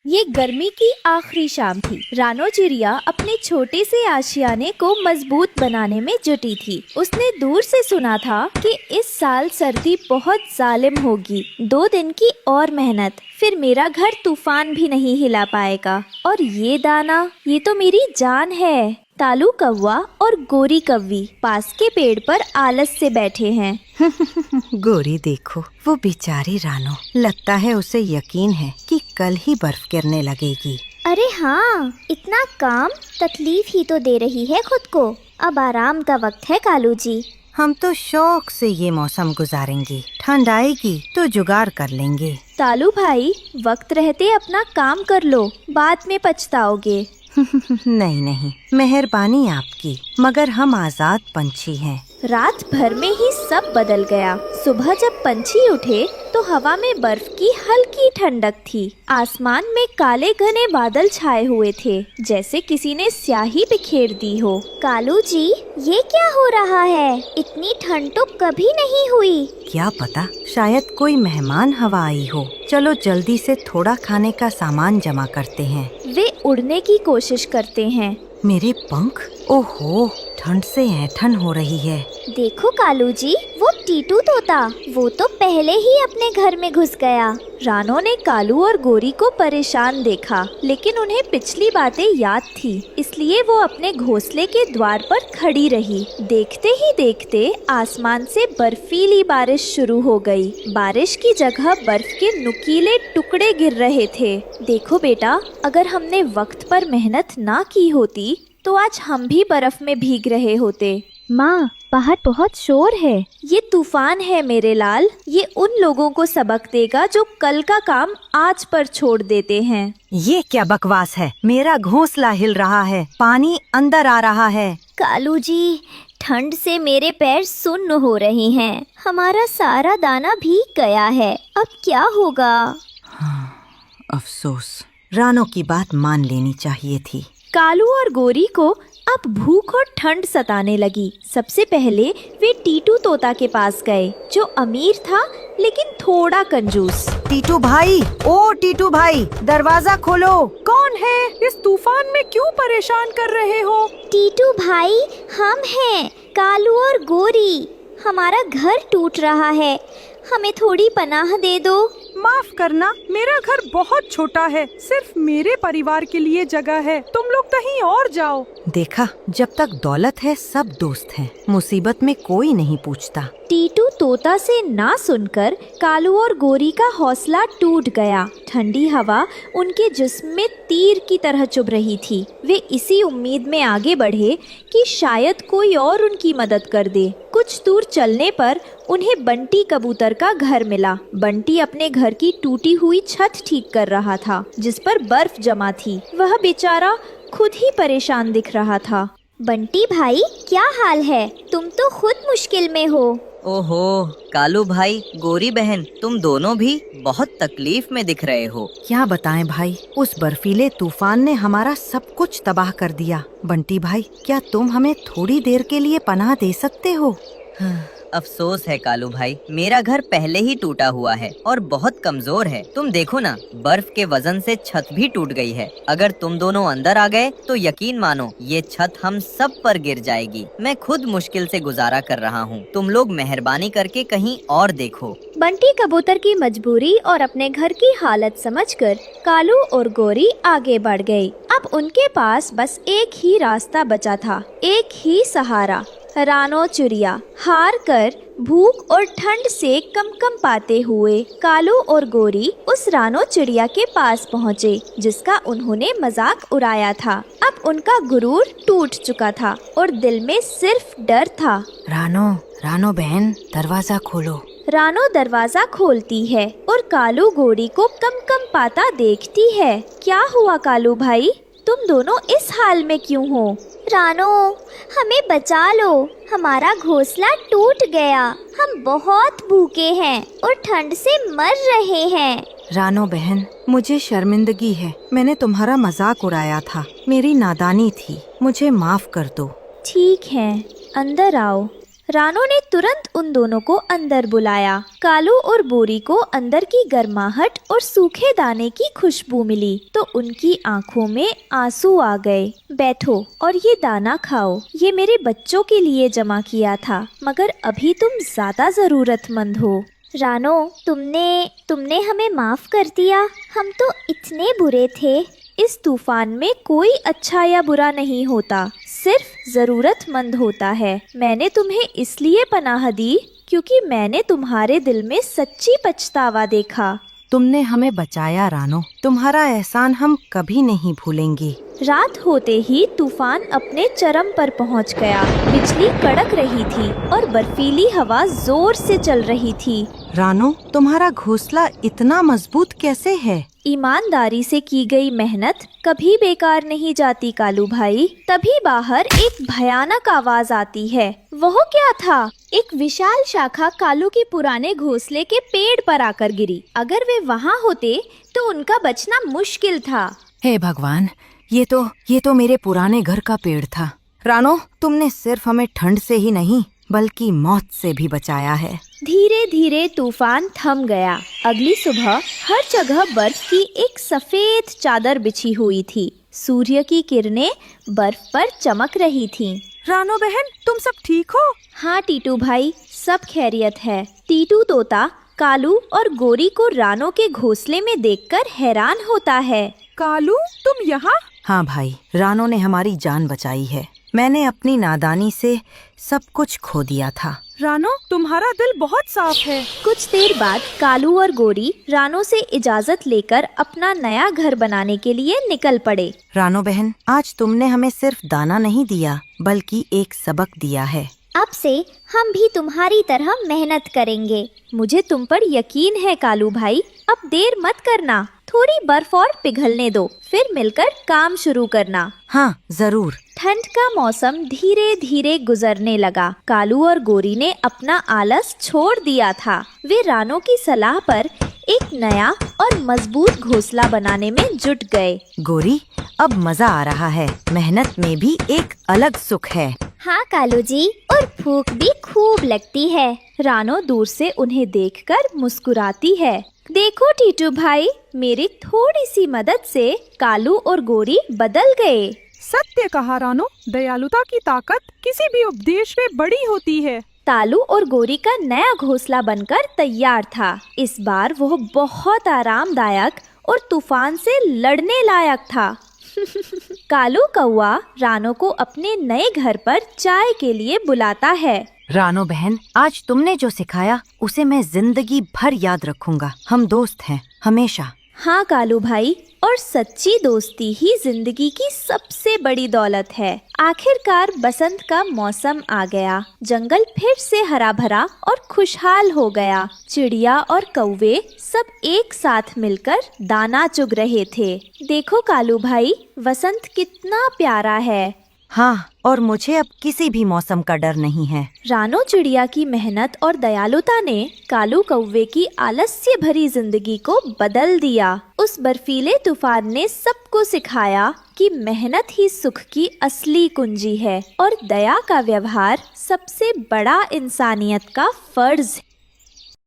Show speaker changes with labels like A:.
A: ये गर्मी की आखिरी शाम थी। रानो चिड़िया अपने छोटे से आशियाने को मजबूत बनाने में जुटी थी। उसने दूर से सुना था कि इस साल सर्दी बहुत जालिम होगी। 2 दिन की और मेहनत, फिर मेरा घर तूफान भी नहीं हिला पाएगा। और ये दाना, ये तो मेरी जान है। तालू कौवा और गोरी कौवी पास के पेड़ पर आलस से बैठे हैं।
B: गोरी देखो, वो बेचारी रानो, लगता है उसे यकीन है कि कल ही बर्फ गिरने लगेगी।
C: अरे हाँ, इतना काम, तकलीफ ही तो दे रही है खुद को। अब आराम का वक्त है कालू जी।
B: हम तो शौक से ये मौसम गुजारेंगे, ठंड आएगी तो जुगाड़ कर लेंगे।
A: तालू भाई, वक्त रहते अपना काम कर लो, बाद में पछताओगे।
B: नहीं नहीं, मेहरबानी आपकी, मगर हम आजाद पंछी हैं।
A: रात भर में ही सब बदल गया। सुबह जब पंछी उठे तो हवा में बर्फ की हल्की ठंडक थी। आसमान में काले घने बादल छाए हुए थे, जैसे किसी ने स्याही बिखेर दी हो।
C: कालू जी, ये क्या हो रहा है? इतनी ठंड तो कभी नहीं हुई।
B: क्या पता, शायद कोई मेहमान हवा आई हो। चलो जल्दी से थोड़ा खाने का सामान जमा करते हैं।
A: वे उड़ने की कोशिश करते हैं।
B: मेरे पंख, ओहो, ठंड से ऐंठन हो रही है।
C: देखो कालू जी, वो टीटू तोता, वो तो पहले ही अपने घर में घुस गया।
A: रानो ने कालू और गोरी को परेशान देखा, लेकिन उन्हें पिछली बातें याद थी, इसलिए वो अपने घोंसले के द्वार पर खड़ी रही। देखते ही देखते आसमान से बर्फीली बारिश शुरू हो गई। बारिश की जगह बर्फ के नुकीले टुकड़े गिर रहे थे। देखो बेटा, अगर हमने वक्त पर मेहनत ना की होती तो आज हम भी बर्फ में भीग रहे होते।
C: माँ, बाहर बहुत शोर है।
A: ये तूफान है मेरे लाल। ये उन लोगों को सबक देगा जो कल का काम आज पर छोड़ देते हैं।
B: ये क्या बकवास है? मेरा घोंसला हिल रहा है, पानी अंदर आ रहा है।
C: कालू जी, ठंड से मेरे पैर सुन्न हो रहे हैं। हमारा सारा दाना भीग गया है। अब क्या होगा?
B: अफसोस, रानो की बात मान लेनी चाहिए थी।
A: कालू और गोरी को अब भूख और ठंड सताने लगी। सबसे पहले वे टीटू तोता के पास गए, जो अमीर था लेकिन थोड़ा कंजूस।
B: टीटू भाई, ओ टीटू भाई, दरवाजा खोलो।
D: कौन है? इस तूफान में क्यों परेशान कर रहे हो?
C: टीटू भाई, हम हैं कालू और गोरी। हमारा घर टूट रहा है, हमें थोड़ी पनाह दे दो।
D: माफ करना, मेरा घर बहुत छोटा है, सिर्फ मेरे परिवार के लिए जगह है। तुम लोग कहीं और जाओ।
B: देखा, जब तक दौलत है सब दोस्त हैं, मुसीबत में कोई नहीं पूछता।
A: टीटू तोता से ना सुनकर कालू और गोरी का हौसला टूट गया। ठंडी हवा उनके जिस्म में तीर की तरह चुभ रही थी। वे इसी उम्मीद में आगे बढ़े कि शायद कोई और उनकी मदद कर दे। कुछ दूर चलने पर उन्हें बंटी कबूतर का घर मिला। बंटी अपने घर की टूटी हुई छत ठीक कर रहा था, जिस पर बर्फ जमा थी। वह बेचारा खुद ही परेशान दिख रहा था।
C: बंटी भाई, क्या हाल है? तुम तो खुद मुश्किल में हो।
E: ओहो, कालू भाई, गोरी बहन, तुम दोनों भी बहुत तकलीफ में दिख रहे हो।
B: क्या बताएं भाई, उस बर्फीले तूफान ने हमारा सब कुछ तबाह कर दिया। बंटी भाई, क्या तुम हमें थोड़ी देर के लिए पनाह दे सकते हो?
E: अफसोस है कालू भाई, मेरा घर पहले ही टूटा हुआ है और बहुत कमजोर है। तुम देखो ना, बर्फ के वजन से छत भी टूट गई है। अगर तुम दोनों अंदर आ गए तो यकीन मानो ये छत हम सब पर गिर जाएगी। मैं खुद मुश्किल से गुजारा कर रहा हूँ। तुम लोग मेहरबानी करके कहीं और देखो।
A: बंटी कबूतर की मजबूरी और अपने घर की हालत समझकर कालू और गोरी आगे बढ़ गए। अब उनके पास बस एक ही रास्ता बचा था, एक ही सहारा, रानो चिड़िया। हार कर भूख और ठंड से कम पाते हुए कालू और गोरी उस रानो चिड़िया के पास पहुँचे, जिसका उन्होंने मजाक उड़ाया था। अब उनका गुरूर टूट चुका था और दिल में सिर्फ डर था।
B: रानो बहन, दरवाजा खोलो।
A: रानो दरवाजा खोलती है और कालू गोरी को कम पाता देखती है। क्या हुआ कालू भाई, तुम दोनों इस हाल में क्यों हो?
C: रानो, हमें बचा लो, हमारा घोंसला टूट गया। हम बहुत भूखे हैं और ठंड से मर रहे हैं।
B: रानो बहन, मुझे शर्मिंदगी है, मैंने तुम्हारा मजाक उड़ाया था। मेरी नादानी थी, मुझे माफ कर दो।
A: ठीक है, अंदर आओ। रानो ने तुरंत उन दोनों को अंदर बुलाया। कालू और बोरी को अंदर की गर्माहट और सूखे दाने की खुशबू मिली तो उनकी आंखों में आंसू आ गए। बैठो और ये दाना खाओ, ये मेरे बच्चों के लिए जमा किया था, मगर अभी तुम ज्यादा जरूरतमंद हो।
C: रानो, तुमने हमें माफ कर दिया। हम तो इतने बुरे थे।
A: इस तूफान में कोई अच्छा या बुरा नहीं होता, सिर्फ जरूरतमंद होता है। मैंने तुम्हें इसलिए पनाह दी क्योंकि मैंने तुम्हारे दिल में सच्ची पछतावा देखा।
B: तुमने हमें बचाया रानो, तुम्हारा एहसान हम कभी नहीं भूलेंगे।
A: रात होते ही तूफान अपने चरम पर पहुंच गया। बिजली कड़क रही थी और बर्फीली हवा जोर से चल रही थी।
B: रानो, तुम्हारा घोंसला इतना मजबूत कैसे है?
A: ईमानदारी से की गई मेहनत कभी बेकार नहीं जाती कालू भाई। तभी बाहर एक भयानक आवाज आती है। वह क्या था? एक विशाल शाखा कालू के पुराने घोंसले के पेड़ पर आकर गिरी। अगर वे वहाँ होते तो उनका बचना मुश्किल था।
B: हे भगवान, ये तो मेरे पुराने घर का पेड़ था। रानो, तुमने सिर्फ हमें ठंड से ही नहीं बल्कि मौत से भी बचाया है।
A: धीरे धीरे तूफान थम गया। अगली सुबह हर जगह बर्फ की एक सफेद चादर बिछी हुई थी। सूर्य की किरणें बर्फ पर चमक रही थीं।
D: रानो बहन, तुम सब ठीक हो?
A: हाँ टीटू भाई, सब खैरियत है। टीटू तोता कालू और गोरी को रानो के घोंसले में देखकर हैरान होता है।
D: कालू, तुम यहाँ?
B: हाँ भाई, रानो ने हमारी जान बचाई है। मैंने अपनी नादानी से सब कुछ खो दिया था।
D: रानो, तुम्हारा दिल बहुत साफ है।
A: कुछ देर बाद कालू और गोरी रानो से इजाजत लेकर अपना नया घर बनाने के लिए निकल पड़े।
B: रानो बहन, आज तुमने हमें सिर्फ दाना नहीं दिया बल्कि एक सबक दिया है।
C: अब से हम भी तुम्हारी तरह मेहनत करेंगे।
A: मुझे तुम पर यकीन है कालू भाई। अब देर मत करना, थोड़ी बर्फ और पिघलने दो, फिर मिलकर काम शुरू करना।
B: हाँ जरूर।
A: ठंड का मौसम धीरे धीरे गुजरने लगा। कालू और गोरी ने अपना आलस छोड़ दिया था। वे रानो की सलाह पर एक नया और मजबूत घोंसला बनाने में जुट गए।
B: गोरी, अब मजा आ रहा है। मेहनत में भी एक अलग सुख है।
C: हाँ कालू जी, और भूख भी खूब लगती है।
A: रानो दूर से उन्हें देखकर मुस्कुराती है। देखो टीटू भाई, मेरी थोड़ी सी मदद से कालू और गोरी बदल गए।
D: सत्य कहा रानो, दयालुता की ताकत किसी भी उपदेश में बड़ी होती है।
A: तालू और गोरी का नया घोंसला बनकर तैयार था। इस बार वो बहुत आरामदायक और तूफान से लड़ने लायक था। कालू कौआ रानो को अपने नए घर पर चाय के लिए बुलाता है।
B: रानो बहन, आज तुमने जो सिखाया उसे मैं जिंदगी भर याद रखूंगा। हम दोस्त हैं हमेशा।
A: हाँ कालू भाई, और सच्ची दोस्ती ही जिंदगी की सबसे बड़ी दौलत है। आखिरकार बसंत का मौसम आ गया। जंगल फिर से हरा भरा और खुशहाल हो गया। चिड़िया और कौवे सब एक साथ मिलकर दाना चुग रहे थे। देखो कालू भाई, वसंत कितना प्यारा है।
B: हाँ, और मुझे अब किसी भी मौसम का डर नहीं है।
A: रानो चिड़िया की मेहनत और दयालुता ने कालू कौवे की आलस्य भरी जिंदगी को बदल दिया। उस बर्फीले तूफान ने सबको सिखाया कि मेहनत ही सुख की असली कुंजी है और दया का व्यवहार सबसे बड़ा इंसानियत का फर्ज है।